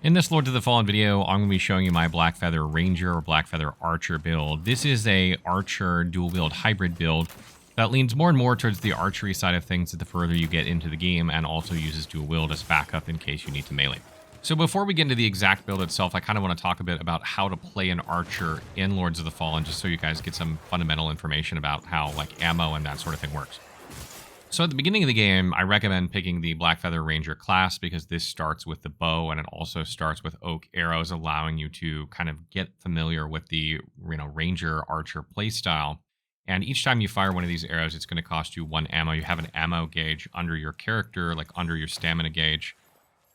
In this Lords of the Fallen video, I'm going to be showing you my Blackfeather Ranger or Blackfeather Archer build. This is a Archer dual wield hybrid build that leans more and more towards the archery side of things the further you get into the game, and also uses dual wield as backup in case you need to melee. So before we get into the exact build itself, I kind of want to talk a bit about how to play an Archer in Lords of the Fallen, just so you guys get some fundamental information about how like ammo and that sort of thing works. So at the beginning of the game, I recommend picking the Blackfeather Ranger class because this starts with the bow and it also starts with oak arrows, allowing you to kind of get familiar with the Ranger Archer playstyle. And each time you fire one of these arrows, it's going to cost you 1 ammo. You have an ammo gauge under your character, like under your stamina gauge.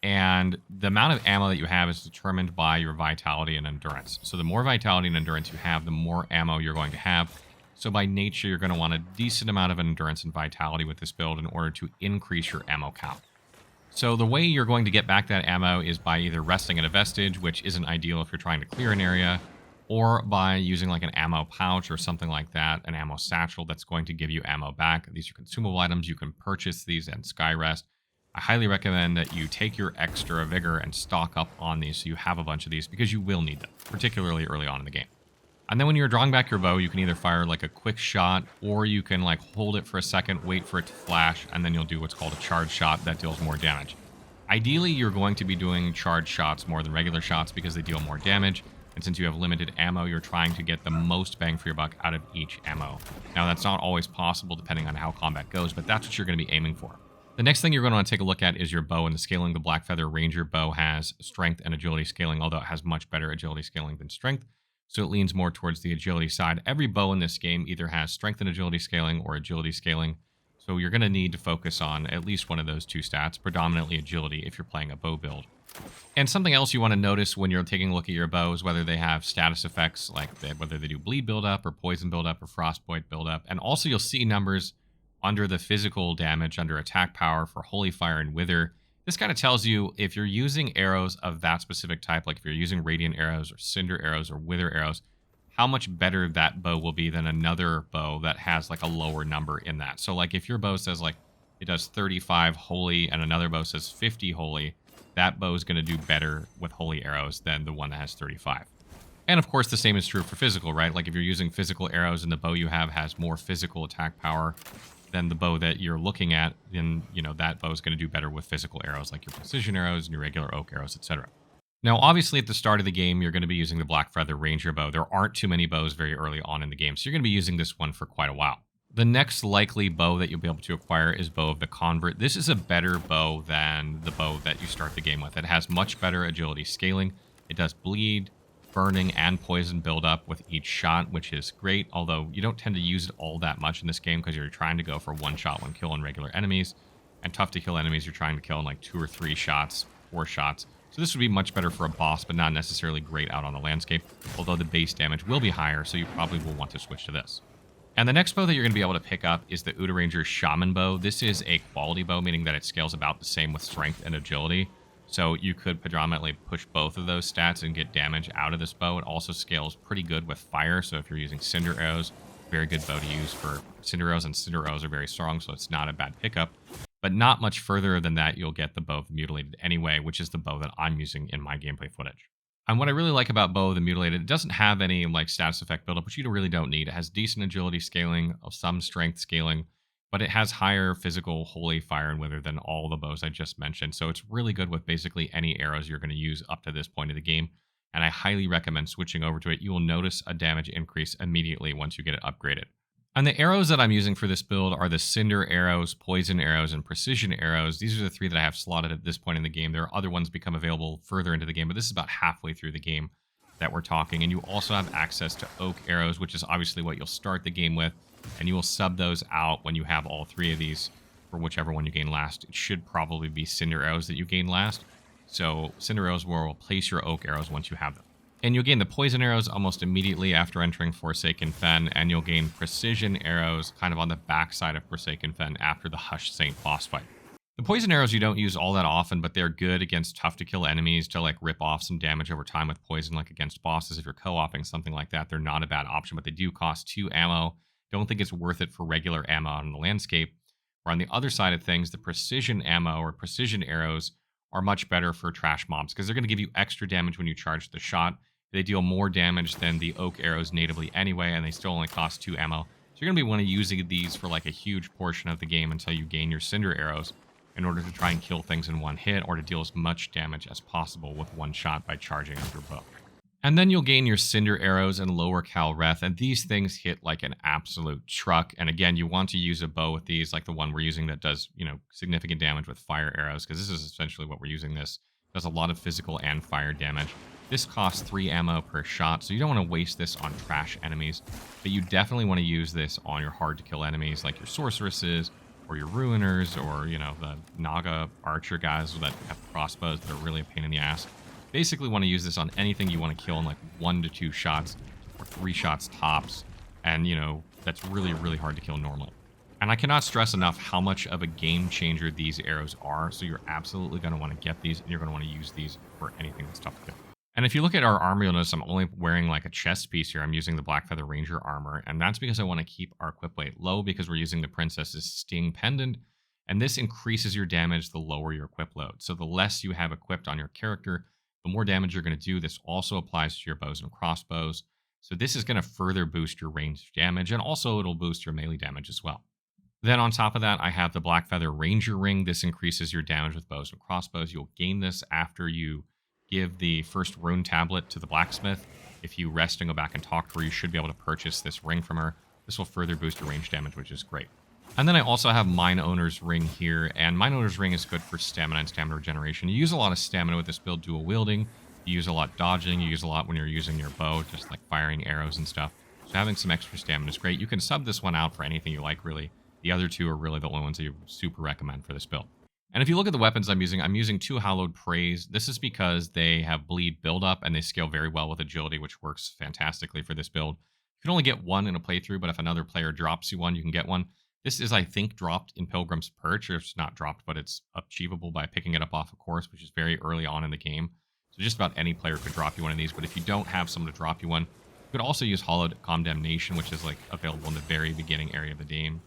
And the amount of ammo that you have is determined by your vitality and endurance. So the more vitality and endurance you have, the more ammo you're going to have. So by nature, you're going to want a decent amount of endurance and vitality with this build in order to increase your ammo count. So the way you're going to get back that ammo is by either resting at a vestige, which isn't ideal if you're trying to clear an area, or by using like an ammo pouch or something like that, an ammo satchel that's going to give you ammo back. These are consumable items. You can purchase these at Skyrest. I highly recommend that you take your extra vigor and stock up on these so you have a bunch of these because you will need them, particularly early on in the game. And then when you're drawing back your bow, you can either fire like a quick shot, or you can like hold it for a second, wait for it to flash, and then you'll do what's called a charge shot that deals more damage. Ideally, you're going to be doing charge shots more than regular shots because they deal more damage. And since you have limited ammo, you're trying to get the most bang for your buck out of each ammo. Now, that's not always possible depending on how combat goes, but that's what you're going to be aiming for. The next thing you're going to want to take a look at is your bow and the scaling. The Blackfeather Ranger bow has strength and agility scaling, although it has much better agility scaling than strength. So it leans more towards the agility side. Every bow in this game either has strength and agility scaling or agility scaling. So you're going to need to focus on at least one of those two stats, predominantly agility if you're playing a bow build. And something else you want to notice when you're taking a look at your bows, whether they have status effects, like whether they do bleed buildup or poison buildup or frostbite buildup. And also you'll see numbers under the physical damage, under attack power for Holy Fire and Wither. This kind of tells you if you're using arrows of that specific type, like if you're using Radiant arrows or Cinder arrows or Wither arrows, how much better that bow will be than another bow that has like a lower number in that. So like if your bow says like it does 35 Holy and another bow says 50 Holy, that bow is going to do better with Holy arrows than the one that has 35. And of course, the same is true for physical, right? Like if you're using physical arrows and the bow you have has more physical attack power than the bow that you're looking at, then, that bow is going to do better with physical arrows like your precision arrows and your regular oak arrows, etc. Now, obviously, at the start of the game, you're going to be using the Blackfeather Ranger bow. There aren't too many bows very early on in the game, so you're going to be using this one for quite a while. The next likely bow that you'll be able to acquire is Bow of the Convert. This is a better bow than the bow that you start the game with. It has much better agility scaling. It does bleed, burning, and poison build up with each shot, which is great, although you don't tend to use it all that much in this game because you're trying to go for one shot, one kill on regular enemies, and tough to kill enemies you're trying to kill in like 2 or 3 shots, 4 shots. So this would be much better for a boss, but not necessarily great out on the landscape, although the base damage will be higher, so you probably will want to switch to this. And the next bow that you're going to be able to pick up is the Uda Ranger Shaman bow. This is a quality bow, meaning that it scales about the same with strength and agility. So you could predominantly push both of those stats and get damage out of this bow. It also scales pretty good with fire. So if you're using Cinder arrows, very good bow to use for Cinder arrows, and Cinder arrows are very strong, so it's not a bad pickup. But not much further than that, you'll get the Bow of the Mutilated anyway, which is the bow that I'm using in my gameplay footage. And what I really like about Bow of the Mutilated, it doesn't have any like status effect buildup, which you really don't need. It has decent agility scaling, some strength scaling, but it has higher physical Holy Fire and Wither than all the bows I just mentioned. So it's really good with basically any arrows you're going to use up to this point of the game. And I highly recommend switching over to it. You will notice a damage increase immediately once you get it upgraded. And the arrows that I'm using for this build are the Cinder arrows, Poison arrows, and Precision arrows. These are the 3 that I have slotted at this point in the game. There are other ones become available further into the game, but this is about halfway through the game that we're talking. And you also have access to Oak arrows, which is obviously what you'll start the game with. And you will sub those out when you have all 3 of these for whichever one you gain last. It should probably be Cinder arrows that you gain last. So Cinder arrows will replace your Oak arrows once you have them. And you'll gain the Poison arrows almost immediately after entering Forsaken Fen, and you'll gain Precision arrows kind of on the backside of Forsaken Fen after the Hush Saint boss fight. The Poison arrows you don't use all that often, but they're good against tough to kill enemies to like rip off some damage over time with poison, like against bosses. If you're co-oping something like that, they're not a bad option, but they do cost 2 ammo. Don't think it's worth it for regular ammo on the landscape. Or on the other side of things, the Precision ammo or Precision arrows are much better for trash mobs because they're going to give you extra damage when you charge the shot. They deal more damage than the oak arrows natively anyway, and they still only cost 2 ammo. So you're going to be using these for like a huge portion of the game until you gain your cinder arrows in order to try and kill things in one hit or to deal as much damage as possible with one shot by charging up your bow. And then you'll gain your cinder arrows and lower cal reth, and these things hit like an absolute truck. And again, you want to use a bow with these, like the one we're using that does, significant damage with fire arrows, because this is essentially what we're using this. It does a lot of physical and fire damage. This costs 3 ammo per shot, so you don't want to waste this on trash enemies, but you definitely want to use this on your hard-to-kill enemies, like your sorceresses, or your ruiners, or, the Naga archer guys that have crossbows that are really a pain in the ass. Basically want to use this on anything you want to kill in like 1 to 2 shots, or 3 shots tops, and, that's really, really hard to kill normally. And I cannot stress enough how much of a game changer these arrows are, so you're absolutely going to want to get these, and you're going to want to use these for anything that's tough to kill. And if you look at our armor, you'll notice I'm only wearing like a chest piece here. I'm using the Blackfeather Ranger armor, and that's because I want to keep our equip weight low because we're using the Princess's Sting Pendant, and this increases your damage the lower your equip load. So the less you have equipped on your character, the more damage you're going to do. This also applies to your bows and crossbows. So this is going to further boost your ranged damage, and also it'll boost your melee damage as well. Then on top of that, I have the Blackfeather Ranger Ring. This increases your damage with bows and crossbows. You'll gain this after you give the first rune tablet to the blacksmith. If you rest and go back and talk to her, you should be able to purchase this ring from her. This will further boost your range damage, which is great. And then I also have Mine Owner's Ring here, and Mine Owner's Ring is good for stamina and stamina regeneration. You use a lot of stamina with this build dual wielding. You use a lot dodging. You use a lot when you're using your bow, just like firing arrows and stuff. So having some extra stamina is great. You can sub this one out for anything you like, really. The other two are really the only ones that you super recommend for this build. And if you look at the weapons I'm using 2 Hallowed Praise. This is because they have bleed buildup and they scale very well with agility, which works fantastically for this build. You can only get one in a playthrough, but if another player drops you one, you can get one. This is, I think, dropped in Pilgrim's Perch, or it's not dropped, but it's achievable by picking it up off a course, which is very early on in the game. So just about any player could drop you one of these, but if you don't have someone to drop you one, you could also use Hallowed Condemnation, which is like available in the very beginning area of the game.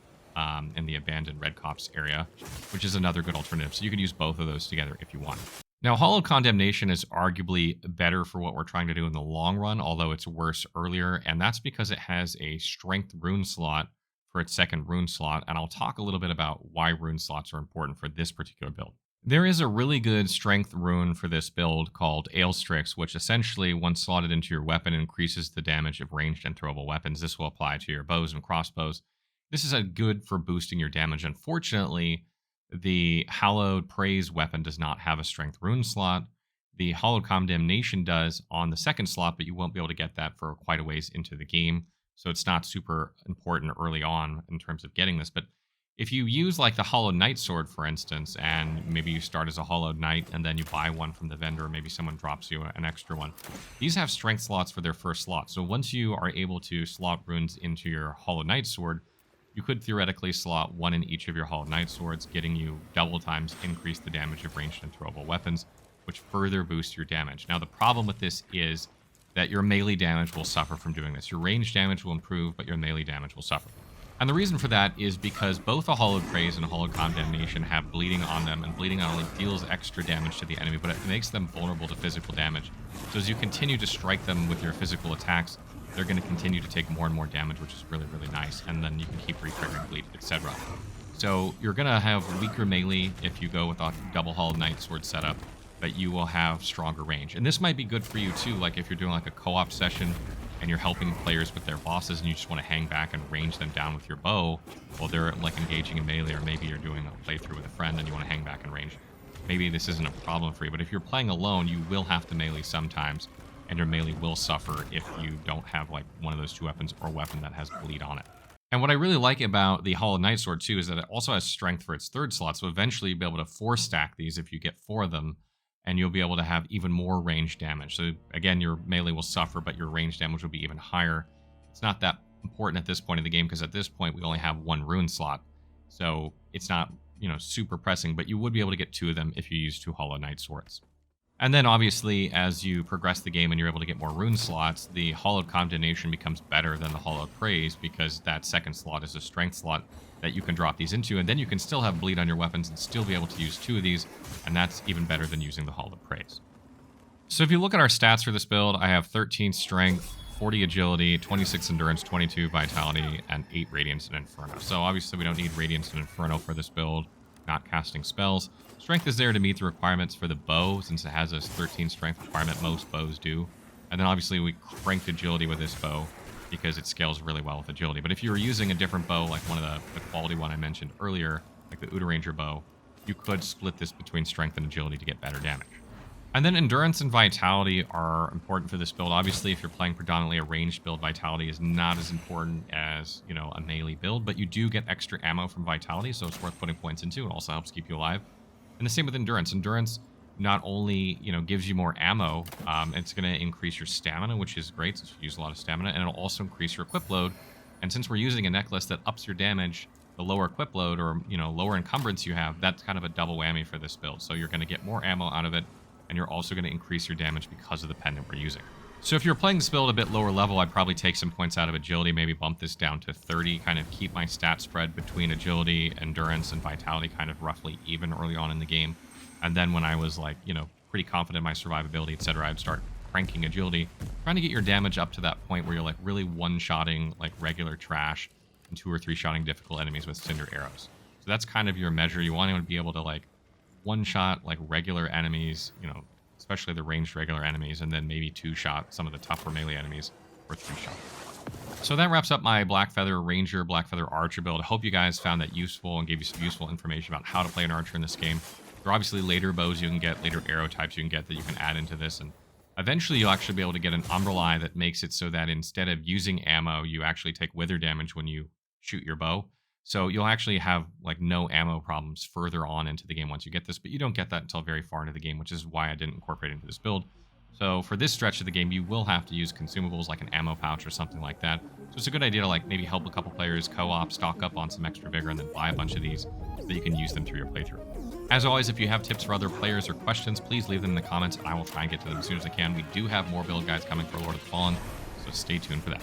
In the abandoned Red Cops area, which is another good alternative. So you could use both of those together if you want. Now, Hallowed Condemnation is arguably better for what we're trying to do in the long run, although it's worse earlier, and that's because it has a Strength rune slot for its second rune slot, and I'll talk a little bit about why rune slots are important for this particular build. There is a really good Strength rune for this build called Aelstrix, which essentially, once slotted into your weapon, increases the damage of ranged and throwable weapons. This will apply to your bows and crossbows. This is good for boosting your damage. Unfortunately, the Hallowed Praise weapon does not have a Strength rune slot. The Hallowed Condemnation does on the second slot, but you won't be able to get that for quite a ways into the game. So it's not super important early on in terms of getting this. But if you use like the Hollowed Knight Sword, for instance, and maybe you start as a Hollowed Knight and then you buy one from the vendor, or maybe someone drops you an extra one. These have strength slots for their first slot. So once you are able to slot runes into your Hollowed Knight Sword, you could theoretically slot one in each of your Hollowed Knight Swords, getting you double times increase the damage of ranged and throwable weapons, which further boosts your damage. Now, the problem with this is that your melee damage will suffer from doing this. Your range damage will improve, but your melee damage will suffer. And the reason for that is because both a Hallowed Praise and a Hallowed Condemnation have bleeding on them, and bleeding not only deals extra damage to the enemy, but it makes them vulnerable to physical damage. So as you continue to strike them with your physical attacks, they're going to continue to take more and more damage, which is really, really nice. And then you can keep re-triggering bleed, etc. So you're going to have weaker melee if you go with a double Hollowed Knight Sword setup, but you will have stronger range. And this might be good for you too, like if you're doing like a co-op session and you're helping players with their bosses and you just want to hang back and range them down with your bow while they're like engaging in melee, or maybe you're doing a playthrough with a friend and you want to hang back and range. Maybe this isn't a problem for you, but if you're playing alone, you will have to melee sometimes, and your melee will suffer if you don't have like one of those two weapons or a weapon that has bleed on it. And what I really like about the Hollowed Knight Sword too is that it also has strength for its third slot, so eventually you'll be able to 4-stack these if you get 4 of them, and you'll be able to have even more range damage. So again, your melee will suffer, but your range damage will be even higher. It's not that important at this point in the game, because at this point we only have 1 rune slot, so it's not, super pressing, but you would be able to get 2 of them if you use 2 Hollowed Knight Swords. And then obviously, as you progress the game and you're able to get more rune slots, the Hallowed Condemnation becomes better than the Hallowed Praise, because that second slot is a strength slot that you can drop these into, and then you can still have bleed on your weapons and still be able to use 2 of these, and that's even better than using the Hallowed Praise. So if you look at our stats for this build, I have 13 strength, 40 agility, 26 endurance, 22 vitality, and 8 radiance and inferno. So obviously we don't need radiance and inferno for this build, not casting spells. Strength is there to meet the requirements for the bow, since it has a 13 strength requirement. Most bows do. And then obviously we cranked agility with this bow because it scales really well with agility. But if you were using a different bow, like one of the quality one I mentioned earlier, like the Uda Ranger bow, you could split this between strength and agility to get better damage. And then endurance and vitality are important for this build. Obviously, if you're playing predominantly a ranged build, vitality is not as important as, you know, a melee build, but you do get extra ammo from vitality, so it's worth putting points into. It also helps keep you alive. And the same with endurance. Endurance not only, you know, gives you more ammo, it's going to increase your stamina, which is great since you use a lot of stamina, and it'll also increase your equip load. And since we're using a necklace that ups your damage, the lower equip load, or, you know, lower encumbrance you have, that's kind of a double whammy for this build. So you're going to get more ammo out of it, and you're also going to increase your damage because of the pendant we're using. So if you're playing this build a bit lower level, I'd probably take some points out of agility, maybe bump this down to 30, kind of keep my stat spread between agility, endurance, and vitality kind of roughly even early on in the game. And then when I was like, you know, pretty confident in my survivability, etc., I'd start cranking agility, trying to get your damage up to that point where you're like really one-shotting like regular trash and 2 or 3 shotting difficult enemies with cinder arrows. So that's kind of your measure. You want to be able to like one-shot like regular enemies, you know, especially the ranged regular enemies, and then maybe 2-shot some of the tougher melee enemies, or 3-shot. So that wraps up my Blackfeather Ranger, Blackfeather Archer build. I hope you guys found that useful and gave you some useful information about how to play an archer in this game. There are obviously later bows you can get, later arrow types you can get that you can add into this, and eventually you'll actually be able to get an Umbrella that makes it so that instead of using ammo, you actually take wither damage when you shoot your bow. So you'll actually have like no ammo problems further on into the game once you get this, but you don't get that until very far into the game, which is why I didn't incorporate it into this build. So for this stretch of the game, you will have to use consumables like an ammo pouch or something like that. So it's a good idea to like maybe help a couple players co-op, stock up on some extra vigor, and then buy a bunch of these so that you can use them through your playthrough. As always, if you have tips for other players or questions, please leave them in the comments, and I will try and get to them as soon as I can. We do have more build guides coming for Lord of the Fallen, so stay tuned for that.